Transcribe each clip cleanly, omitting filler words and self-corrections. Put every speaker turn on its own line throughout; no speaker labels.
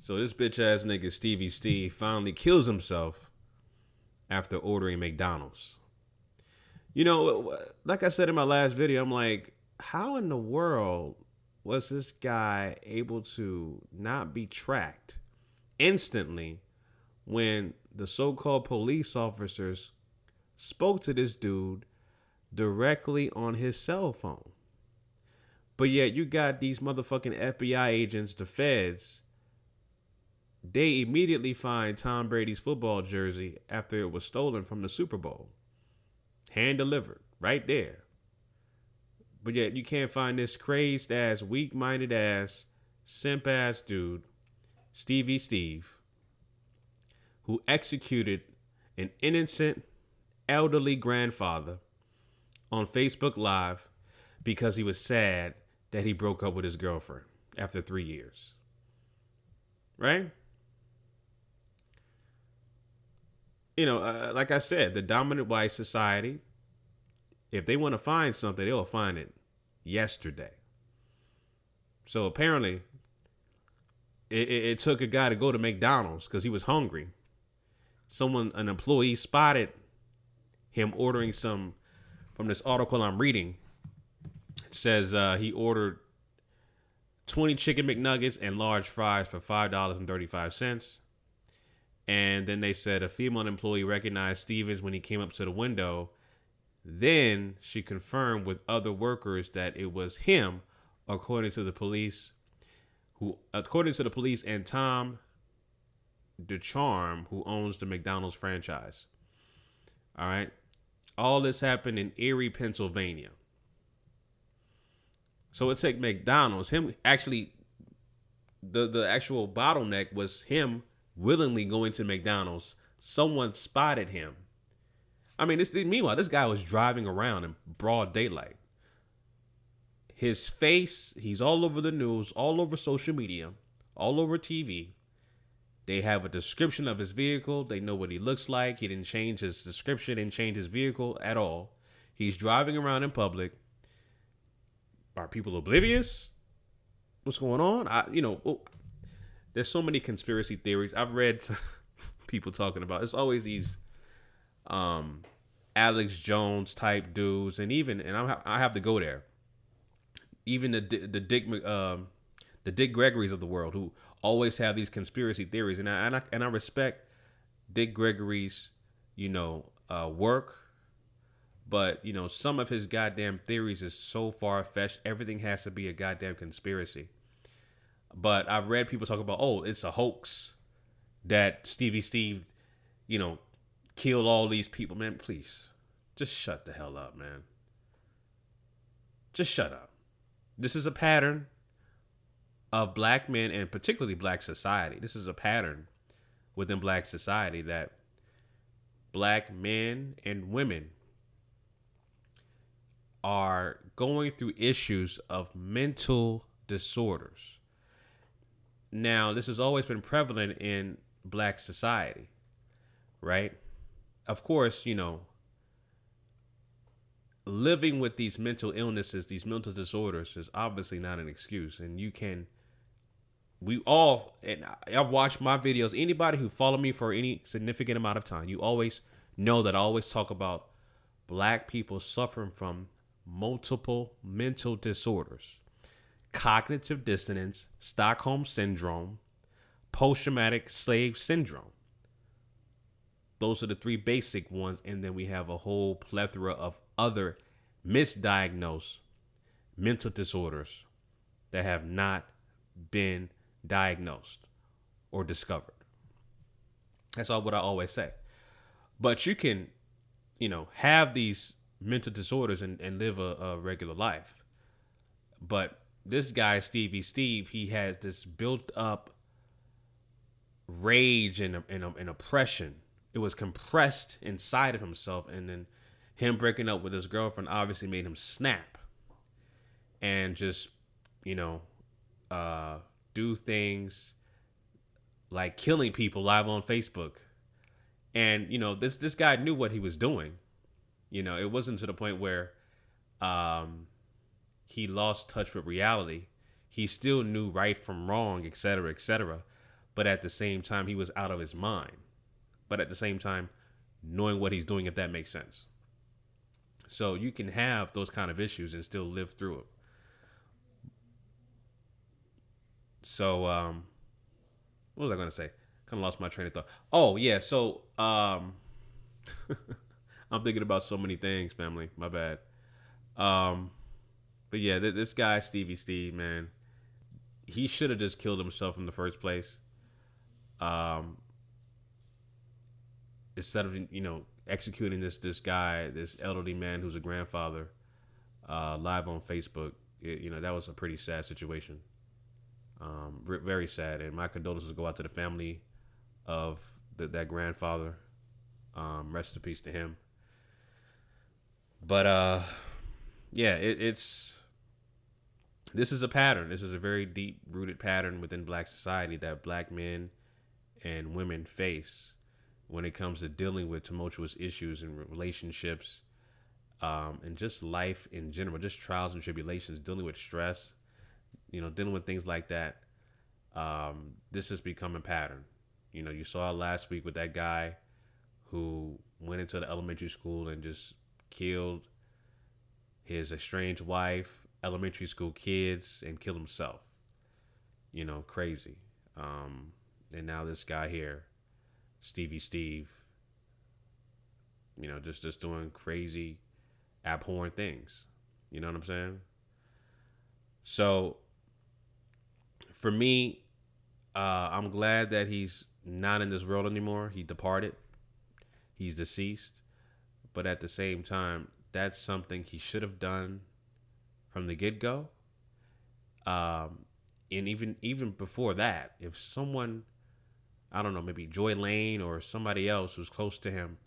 So this bitch ass nigga Stevie finally kills himself after ordering McDonald's. You know, like I said in my last video, I'm like, how in the world was this guy able to not be tracked instantly when the so-called police officers spoke to this dude directly on his cell phone? But yet you got these motherfucking FBI agents, the feds, they immediately find Tom Brady's football jersey after it was stolen from the Super Bowl. Hand delivered, right there. But yet you can't find this crazed ass, weak-minded ass, simp ass dude, Steve, who executed an innocent elderly grandfather on Facebook Live because he was sad that he broke up with his girlfriend after 3 years. Right? You know, like I said, the dominant white society, if they want to find something, they'll find it yesterday. So apparently, it took a guy to go to McDonald's because he was hungry. An employee spotted him ordering some from this article I'm reading. It says he ordered 20 chicken McNuggets and large fries for $5.35. And then they said a female employee recognized Stevens when he came up to the window. Then she confirmed with other workers that it was him, according to the police, and Tom DeCharm, who owns the McDonald's franchise. All right. All this happened in Erie, Pennsylvania. So it took McDonald's, him actually, the actual bottleneck was him willingly going to McDonald's. Someone spotted him. I mean, meanwhile, this guy was driving around in broad daylight. His face, he's all over the news, all over social media, all over TV. They have a description of his vehicle. They know what he looks like. He didn't change his description, didn't change his vehicle at all. He's driving around in public. Are people oblivious? What's going on? There's so many conspiracy theories. I've read people talking about. It's always these Alex Jones type dudes, and I have to go there. Even the Dick Gregory's of the world, who always have these conspiracy theories, and I respect Dick Gregory's work, but some of his goddamn theories is so far fetched. Everything has to be a goddamn conspiracy. But I've read people talk about, it's a hoax that Steve, killed all these people. Man, please, just shut the hell up, man. Just shut up. This is a pattern of black men, and particularly black society. This is a pattern within black society that black men and women are going through issues of mental disorders. Now, this has always been prevalent in black society, right? Of course, living with these mental illnesses, these mental disorders is obviously not an excuse. And I've watched my videos. Anybody who followed me for any significant amount of time, you always know that I always talk about black people suffering from multiple mental disorders: cognitive dissonance, Stockholm syndrome, post-traumatic slave syndrome. Those are the three basic ones. And then we have a whole plethora of other misdiagnosed mental disorders that have not been diagnosed or discovered. That's all what I always say. But you can, have these mental disorders and live a regular life. But this guy, Stevie, he has this built up rage and oppression. It was compressed inside of himself, and then him breaking up with his girlfriend obviously made him snap and just, do things like killing people live on Facebook. And, this guy knew what he was doing. It wasn't to the point where he lost touch with reality. He still knew right from wrong, etc., etc. but at the same time, he was out of his mind. But at the same time, knowing what he's doing, if that makes sense. So you can have those kind of issues and still live through it. So, what was I going to say? Kind of lost my train of thought. Oh, yeah. So, I'm thinking about so many things, family. My bad. But yeah, this guy, Stevie, man, he should have just killed himself in the first place. Instead of, executing this guy, this elderly man who's a grandfather, live on Facebook. That was a pretty sad situation. Very sad, and my condolences go out to the family of that grandfather. Rest in peace to him. But yeah, this is a pattern. This is a very deep rooted pattern within Black society that Black men and women face when it comes to dealing with tumultuous issues and relationships, and just life in general, just trials and tribulations, dealing with stress, dealing with things like that. This has become a pattern. You saw last week with that guy who went into the elementary school and just killed his estranged wife, elementary school kids, and killed himself. Crazy. And now this guy here, Stevie, just doing crazy, abhorrent things. You know what I'm saying? So for me, I'm glad that he's not in this world anymore. He departed. He's deceased. But at the same time, that's something he should have done from the get-go. And even before that, if someone, I don't know, maybe Joy Lane or somebody else who's close to him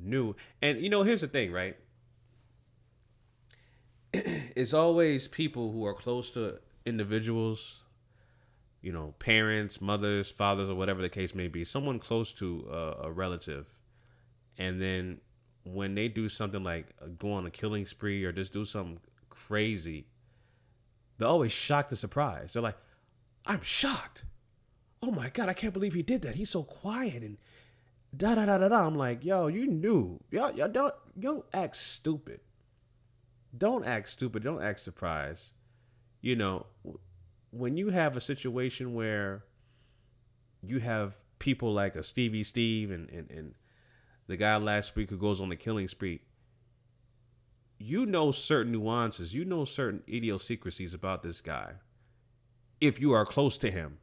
knew. And, here's the thing, right? It's always people who are close to individuals, parents, mothers, fathers, or whatever the case may be, someone close to a relative. And then when they do something like go on a killing spree or just do something crazy, they're always shocked and surprised. They're like, I'm shocked. Oh my God, I can't believe he did that. He's so quiet and da da da da da. I'm like, yo, you knew. Y'all don't act stupid. Don't act stupid. Don't act surprised. When you have a situation where you have people like a Steve and the guy last week who goes on the killing spree, certain nuances, certain idiosyncrasies about this guy. If you are close to him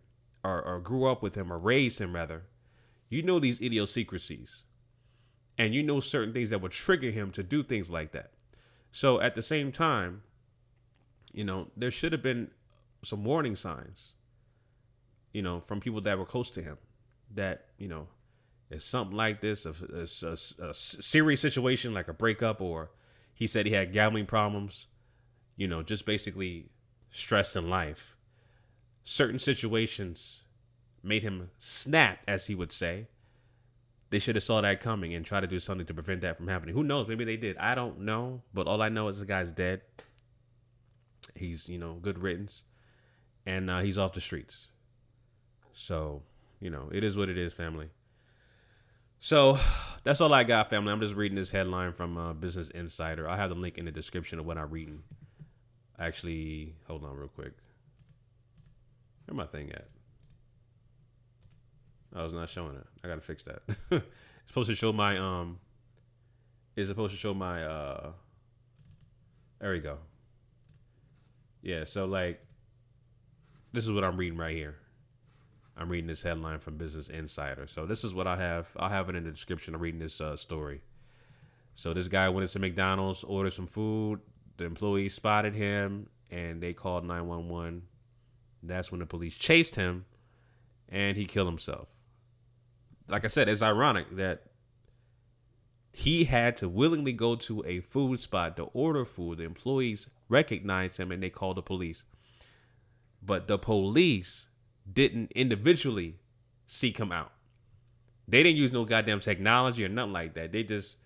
or grew up with him or raised him rather, these idiosyncrasies and certain things that would trigger him to do things like that. So at the same time, there should have been some warning signs, from people that were close to him that, if something like this, a serious situation like a breakup, or he said he had gambling problems, just basically stress in life. Certain situations made him snap, as he would say. They should have saw that coming and tried to do something to prevent that from happening. Who knows? Maybe they did. I don't know. But all I know is the guy's dead. He's, good riddance. And he's off the streets. So, it is what it is, family. So that's all I got, family. I'm just reading this headline from Business Insider. I have the link in the description of what I'm reading. Actually, hold on real quick. Where my thing at? Oh, it's not showing it. I gotta fix that. It's supposed to show my there we go. Yeah, so this is what I'm reading right here. I'm reading this headline from Business Insider. So this is what I have. I'll have it in the description. I'm reading this story. So this guy went into McDonald's, ordered some food. The employees spotted him, and they called 911. That's when the police chased him, and he killed himself. Like I said, it's ironic that he had to willingly go to a food spot to order food. The employees recognized him, and they called the police. But the police didn't individually seek him out. They didn't use no goddamn technology or nothing like that. They just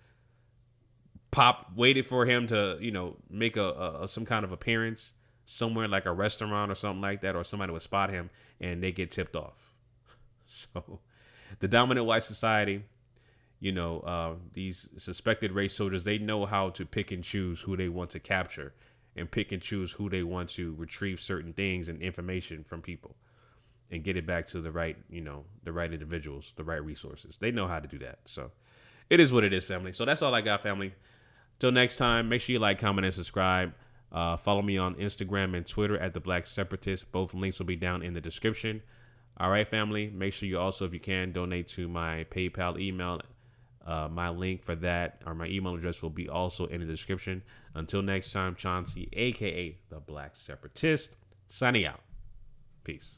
waited for him to, make some kind of appearance, somewhere like a restaurant or something like that, or somebody would spot him and they get tipped off. So the dominant white society, these suspected race soldiers, they know how to pick and choose who they want to capture and pick and choose who they want to retrieve certain things and information from people and get it back to the right, the right individuals, the right resources. They know how to do that. So it is what it is, family. So that's all I got, family. Till next time, make sure you like, comment, and subscribe. Follow me on Instagram and Twitter at The Black Separatist. Both links will be down in the description. All right, family. Make sure you also, if you can, donate to my PayPal email. My link for that, or my email address, will be also in the description. Until next time, Chauncey, a.k.a. The Black Separatist, signing out. Peace.